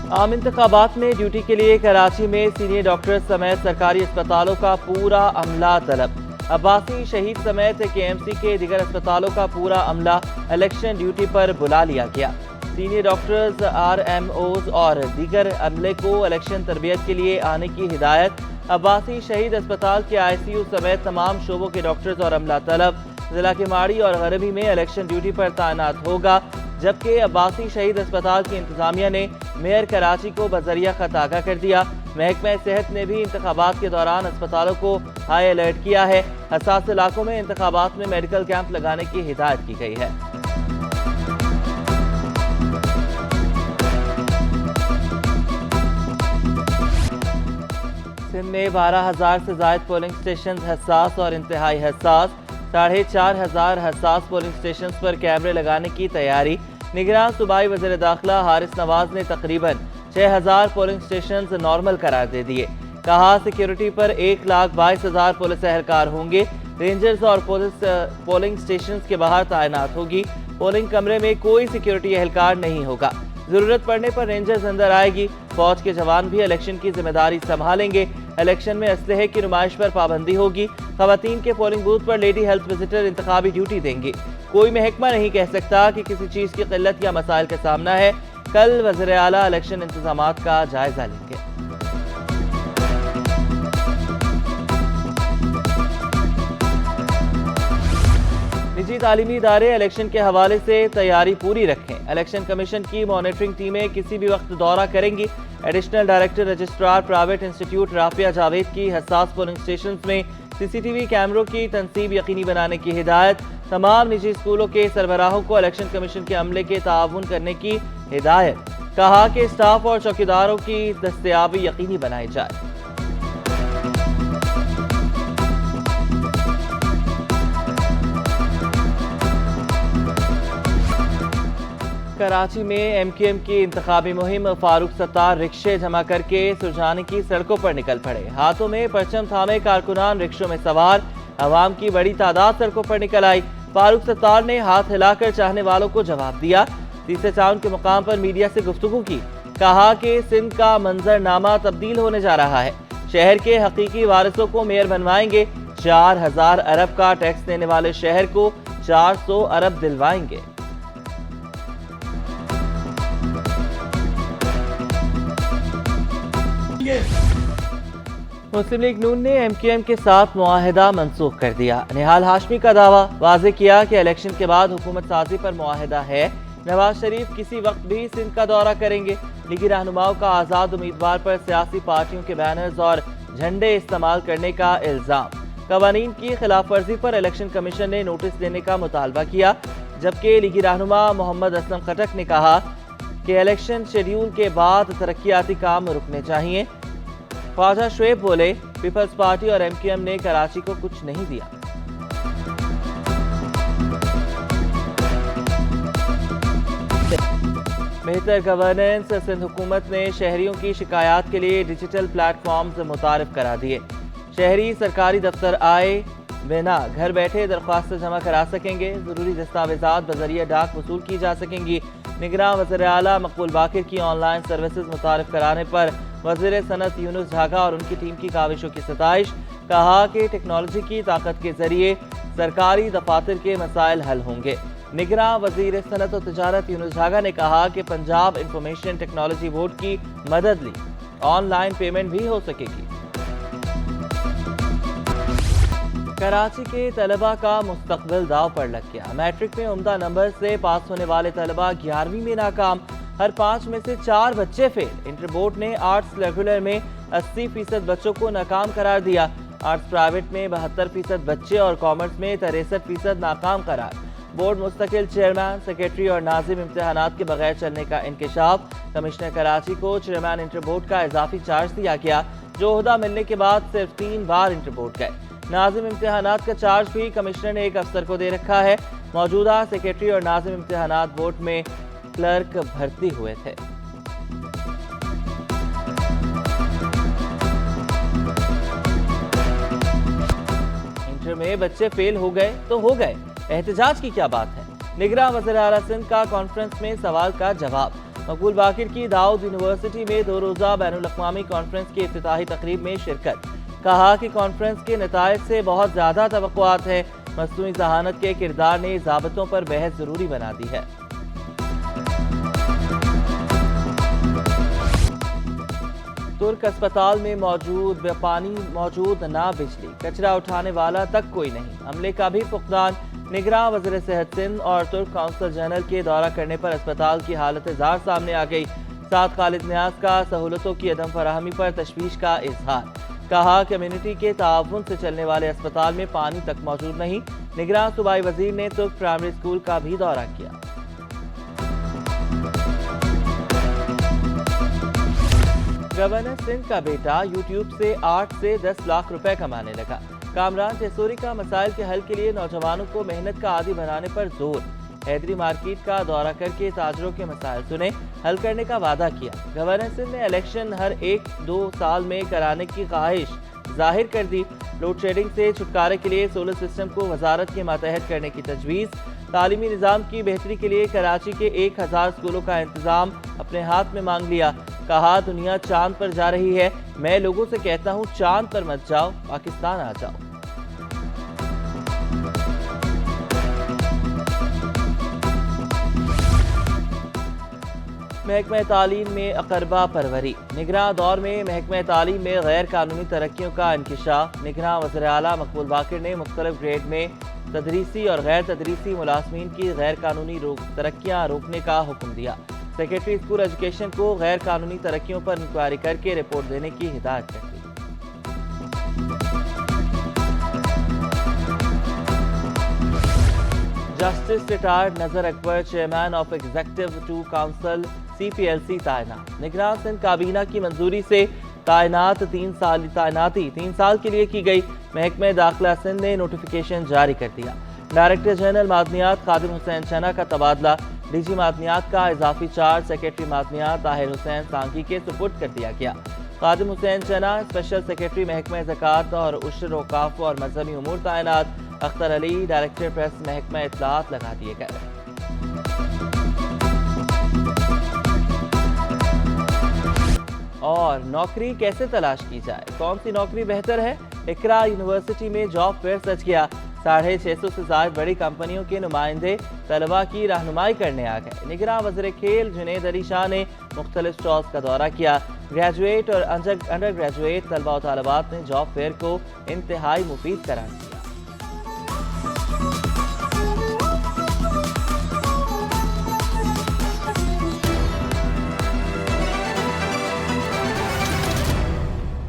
आम इंतखाबात में ड्यूटी के लिए कराची में सीनियर डॉक्टर समेत सरकारी अस्पतालों का पूरा अमला तलब। अब्बासी शहीद समेत KMC के दीगर अस्पतालों का पूरा अमला इलेक्शन ड्यूटी पर बुला लिया गया। सीनियर डॉक्टर्स, RMOs और दीगर अमले को इलेक्शन तरबियत के लिए आने की हिदायत। अब्बासी शहीद अस्पताल के ICU समेत तमाम शोबों के डॉक्टर्स और अमला तलब। जिला के माड़ी और गरबी में इलेक्शन ड्यूटी पर तैनात होगा, जबकि अब्बासी शहीद अस्पताल की इंतजामिया ने मेयर कराची को बजरिया खत आगाह कर दिया। महकमा सेहत ने भी इंतखाबात के दौरान अस्पतालों को हाई अलर्ट किया है। हसास इलाकों में इंतखाबात में मेडिकल कैंप लगाने की हिदायत की गई है। सिंध में 12,000 से जायद पोलिंग स्टेशन हसास और इंतहाई हसास। 4,500 हसास पोलिंग स्टेशन पर कैमरे लगाने की तैयारी। निगरान सूबाई वज़ीर दाखिला हारिस नवाज ने तकरीबन 6,000 पोलिंग स्टेशन नॉर्मल करार दे दिए। कहा सिक्योरिटी पर 1,22,000 पुलिस एहलकार होंगे। रेंजर्स और पुलिस पोलिंग स्टेशन के बाहर तैनात होगी। पोलिंग कमरे में कोई सिक्योरिटी एहलकार नहीं होगा। जरूरत पड़ने पर रेंजर्स अंदर आएगी। फौज के जवान भी इलेक्शन की जिम्मेदारी संभालेंगे। इलेक्शन में असलहे की नुमाइश पर पाबंदी होगी। खवातीन के पोलिंग बूथ पर लेडी हेल्थ विजिटर इंतखाबी ड्यूटी देंगी। कोई महकमा नहीं कह सकता कि किसी चीज की किल्लत या मसाइल का सामना है। कल वज़ीर आला इलेक्शन इंतजामात का जायजा लेंगे। निजी तालीमी इदारे इलेक्शन के हवाले से तैयारी पूरी रखें। इलेक्शन कमीशन की मॉनिटरिंग टीमें किसी भी वक्त दौरा करेंगी। Additional director registrar private institute Rafia Javed की हसास पोलिंग स्टेशन में CCTV कैमरों की तनसीब यकीनी बनाने की हिदायत। तमाम निजी स्कूलों के सरबराहों को इलेक्शन कमीशन के अमले के ताउन करने की हिदायत। कहा कि स्टाफ और चौकीदारों की दस्तयाबी यकीनी बनाई जाए। कराची में MQM की इंतखाबी मुहिम। फारूक सत्तार रिक्शे जमा करके सुरजाने की सड़कों पर निकल पड़े। हाथों में परचम थामे कारकुनान रिक्शों में सवार। अवाम की बड़ी तादाद सड़कों पर निकल आई। फारूक सत्तार ने हाथ हिलाकर चाहने वालों को जवाब दिया। तीसरे चाउन के मुकाम पर मीडिया से गुफ्तगू की। कहा कि सिंध का मंजरनामा तब्दील होने जा रहा है। शहर के हकीकी वारिसों को मेयर बनवाएंगे। 4,000 अरब का टैक्स देने वाले शहर को 400 अरब दिलवाएंगे। मुस्लिम लीग नून ने MQM के साथ मुआहिदा मंसूख कर दिया। निहाल हाशमी का दावा। वाज़ेह किया कि इलेक्शन के बाद हुकूमत साजी पर मुआहिदा है। नवाज शरीफ किसी वक्त भी सिंध का दौरा करेंगे। लीगी रहनुमाओं का आज़ाद उम्मीदवार पर सियासी पार्टियों के बैनर्स और झंडे इस्तेमाल करने का इल्जाम। कवानीन की खिलाफ वर्जी पर इलेक्शन कमीशन ने नोटिस देने का मुतालबा किया, जबकि लीगी रहनुमा मोहम्मद असलम खटक ने कहा कि इलेक्शन शेड्यूल के बाद तरक्याती काम रुकने चाहिए। ख्वाजा शुएब बोले, पीपल्स पार्टी और MQM ने कराची को कुछ नहीं दिया। बेहतर गवर्नेंस। सिंध हुकूमत ने शहरियों की शिकायत के लिए डिजिटल प्लेटफॉर्म्स मुतारिफ करा दिए। शहरी सरकारी दफ्तर आए बिना घर बैठे दरख्वास्त जमा करा सकेंगे। जरूरी दस्तावेजात बजरिया डाक वसूल की जा सकेंगी। निगरान वज़ीर आला मकबूल बाकिर की ऑनलाइन सर्विसेज मुतारिफ कराने पर वज़ीर सनत यूनुस झागा और उनकी टीम की काविशों की सताइश। कहा कि टेक्नोलॉजी की ताकत के जरिए सरकारी दफातर के मसाइल हल होंगे। निगरान वज़ीर सनत और तिजारत यूनुस झागा ने कहा कि पंजाब इंफॉर्मेशन टेक्नोलॉजी बोर्ड की मदद ली ऑनलाइन पेमेंट भी हो सकेगी। कराची के तलबा का मुस्तकबिल दाव पर लग गया। मैट्रिक में उम्दा नंबर से पास होने वाले तलबा 11वीं में नाकाम। हर 5 में से 4 बच्चे फेल। इंटर बोर्ड ने आर्ट्स रेगुलर में 80% बच्चों को नाकाम करार दिया। आर्ट्स प्राइवेट में 72% बच्चे और कॉमर्स में 63% नाकाम करार। बोर्ड मुस्तकिल चेयरमैन, सेक्रेटरी और नाजिम इम्तिहानात के बगैर चलने का इंकशाफ। कमिश्नर कराची को चेयरमैन इंटर बोर्ड का इजाफी चार्ज दिया गया, जो ओहदा मिलने के बाद सिर्फ 3 बार इंटर बोर्ड गए। नाजिम इम्तिहानात का चार्ज भी कमिश्नर ने एक अफसर को दे रखा है। मौजूदा सेक्रेटरी और नाजिम इम्तिहानात बोर्ड में क्लर्क भर्ती हुए थे। इंटर में बच्चे फेल हो गए तो हो गए, एहतजाज की क्या बात है। निगरान वज़ीर आला सिंध का कॉन्फ्रेंस में सवाल का जवाब। مقبول باقر کی داؤد یونیورسٹی میں 2 روزہ بین الاقوامی کانفرنس کی افتتاحی تقریب میں شرکت۔ کہا کہ کانفرنس کے نتائج سے بہت زیادہ توقعات ہیں۔ مصنوعی ذہانت کے کردار نے ضابطوں پر بحث ضروری بنا دی ہے۔ ترک اسپتال میں موجود پانی موجود نہ بجلی، کچرا اٹھانے والا تک کوئی نہیں، عملے کا بھی فقدان۔ نگراں وزیر صحت سندھ اور ترک کونسل جنرل کے دورہ کرنے پر اسپتال کی حالت زار سامنے آ گئی۔ ساتھ خالد نیاز کا سہولتوں کی عدم فراہمی پر تشویش کا اظہار۔ کہا کمیونٹی کے تعاون سے چلنے والے اسپتال میں پانی تک موجود نہیں۔ نگراں صوبائی وزیر نے ترک پرائمری اسکول کا بھی دورہ کیا۔ گورنر سندھ کا بیٹا یوٹیوب سے 8 سے 10 لاکھ روپے کمانے لگا۔ کامران جیسوری کا مسائل کے حل کے لیے نوجوانوں کو محنت کا عادی بنانے پر زور۔ حیدری مارکیٹ کا دورہ کر کے تاجروں کے مسائل سنے، حل کرنے کا وعدہ کیا۔ گورنر سندھ نے الیکشن ہر 1-2 سال میں کرانے کی خواہش ظاہر کر دی۔ لوڈ شیڈنگ سے چھٹکارے کے لیے سولر سسٹم کو وزارت کے ماتحت کرنے کی تجویز۔ تعلیمی نظام کی بہتری کے لیے کراچی کے 1000 اسکولوں کا انتظام اپنے ہاتھ میں مانگ لیا۔ کہا دنیا چاند پر جا رہی ہے، میں لوگوں سے کہتا ہوں چاند پر مت جاؤ، پاکستان آ جاؤ۔ محکمہ تعلیم میں اقربا پروری، نگراں دور میں محکمہ تعلیم میں غیر قانونی ترقیوں کا انکشاف۔ نگراں وزیر اعلیٰ مقبول باقر نے مختلف گریڈ میں تدریسی اور غیر تدریسی ملازمین کی غیر قانونی ترقیاں روکنے کا حکم دیا۔ سیکرٹری اسکول ایجوکیشن کو غیر قانونی ترقیوں پر انکوائری کر کے رپورٹ دینے کی ہدایت کر دی۔ Justice retired Nazar Akbar chairman of executive 2 council CPLC تعینات۔ نگراں سندھ کابینہ کی منظوری سے تعیناتی 3 سال کے لیے کی گئی۔ محکمہ داخلہ سندھ نے نوٹیفیکیشن جاری کر دیا۔ ڈائریکٹر جنرل معدنیات خادم حسین چنا کا تبادلہ، ڈی جی معدنیات کا اضافی چارج سیکرٹری معدنیات طاہر حسین سانگھی کے سپرد کر دیا گیا۔ خادم حسین چنا اسپیشل سیکرٹری محکمہ زکوٰۃ اور عشر اوقاف اور مذہبی امور تعینات۔ اختر علی ڈائریکٹر پریس محکمہ اطلاعات لگا دیے گئے۔ اور نوکری کیسے تلاش کی جائے، کون سی نوکری بہتر ہے؟ اقرا یونیورسٹی میں جاب فیئر سج گیا۔ 650 سے زائد بڑی کمپنیوں کے نمائندے طلباء کی رہنمائی کرنے آ گئے۔ نگراں وزیر کھیل جنید علی شاہ نے مختلف اسٹالز کا دورہ کیا۔ گریجویٹ اور انڈر گریجویٹ طلباء و طالبات نے جاب فیئر کو انتہائی مفید قرار دیا۔